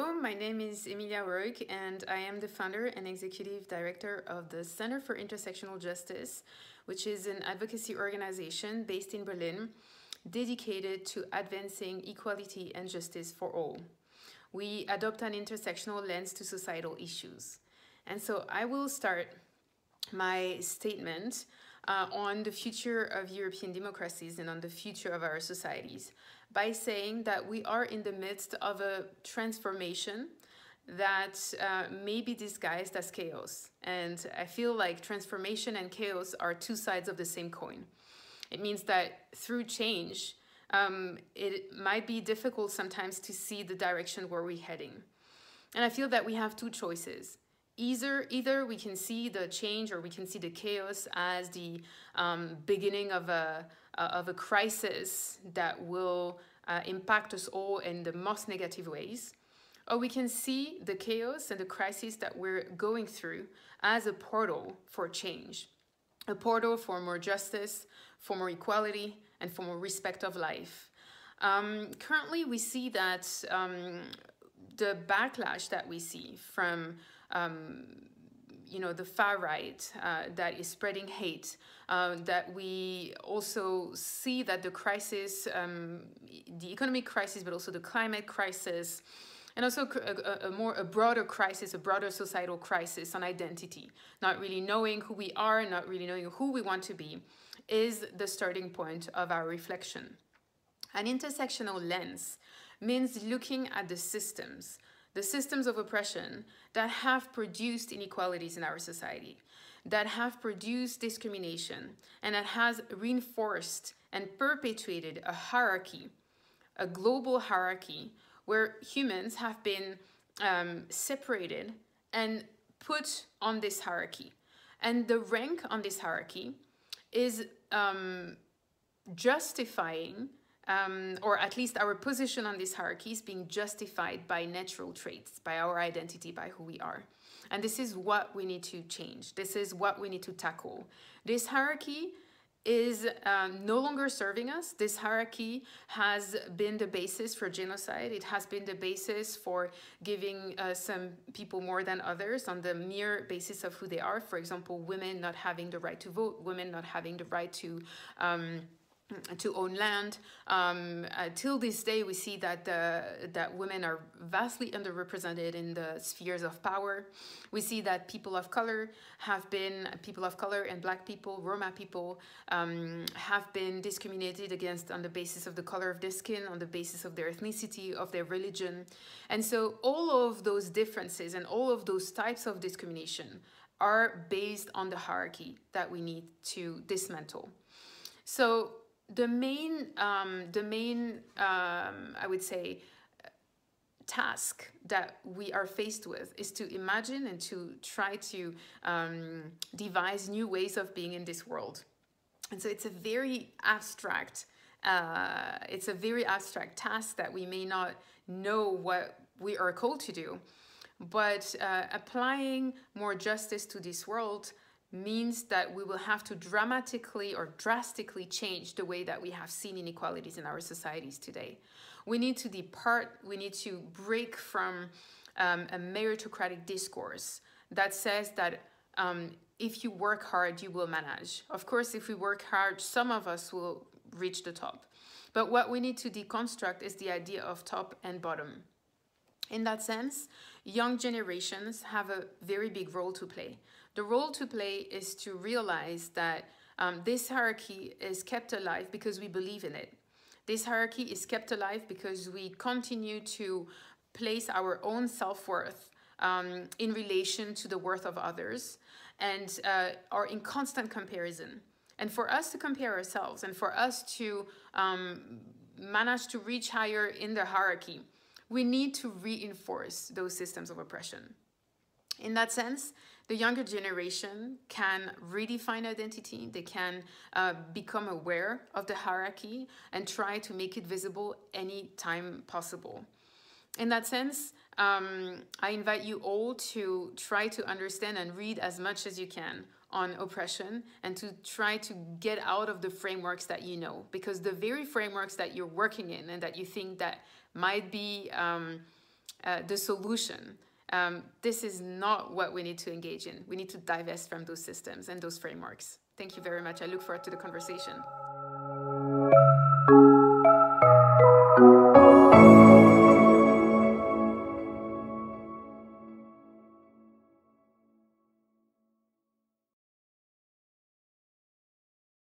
Hello, my name is Emilia Roig, and I am the founder and executive director of the Center for Intersectional Justice, which is an advocacy organization based in Berlin dedicated to advancing equality and justice for all. We adopt an intersectional lens to societal issues. And so I will start my statement on the future of European democracies and on the future of our societies by saying that we are in the midst of a transformation that may be disguised as chaos. And I feel like transformation and chaos are two sides of the same coin. It means that through change, it might be difficult sometimes to see the direction where we're heading. And I feel that we have two choices. Either we can see the change or we can see the chaos as the beginning of a crisis that will impact us all in the most negative ways, or we can see the chaos and the crisis that we're going through as a portal for change, a portal for more justice, for more equality, and for more respect of life. Currently, we see that the backlash that we see from the far right that is spreading hate, that we also see that the crisis, the economic crisis, but also the climate crisis, and also a broader crisis, a broader societal crisis on identity, not really knowing who we are, not really knowing who we want to be, is the starting point of our reflection. An intersectional lens means looking at the systems of oppression that have produced inequalities in our society, that have produced discrimination, and that has reinforced and perpetuated a hierarchy, a global hierarchy, where humans have been separated and put on this hierarchy. And the rank on this hierarchy is justifying or at least our position on this hierarchy is being justified by natural traits, by our identity, by who we are. And this is what we need to change. This is what we need to tackle. This hierarchy is no longer serving us. This hierarchy has been the basis for genocide. It has been the basis for giving some people more than others on the mere basis of who they are. For example, women not having the right to vote, women not having the right to own land. Till this day, we see that women are vastly underrepresented in the spheres of power. We see that people of color and Black people, Roma people, have been discriminated against on the basis of the color of their skin, on the basis of their ethnicity, of their religion. And so all of those differences and all of those types of discrimination are based on the hierarchy that we need to dismantle. So the main I would say, task that we are faced with is to imagine and to try to devise new ways of being in this world. And so it's a very abstract task that we may not know what we are called to do, but applying more justice to this world means that we will have to dramatically or drastically change the way that we have seen inequalities in our societies today. We need to break from a meritocratic discourse that says that if you work hard, you will manage. Of course, if we work hard, some of us will reach the top. But what we need to deconstruct is the idea of top and bottom. In that sense, young generations have a very big role to play. The role to play is to realize that this hierarchy is kept alive because we believe in it. This hierarchy is kept alive because we continue to place our own self-worth in relation to the worth of others and are in constant comparison. And for us to compare ourselves and for us to manage to reach higher in the hierarchy, we need to reinforce those systems of oppression. In that sense, the younger generation can redefine identity. They can become aware of the hierarchy and try to make it visible any time possible. In that sense, I invite you all to try to understand and read as much as you can on oppression and to try to get out of the frameworks that you know, because the very frameworks that you're working in and that you think that might be the solution. This is not what we need to engage in. We need to divest from those systems and those frameworks. Thank you very much. I look forward to the conversation.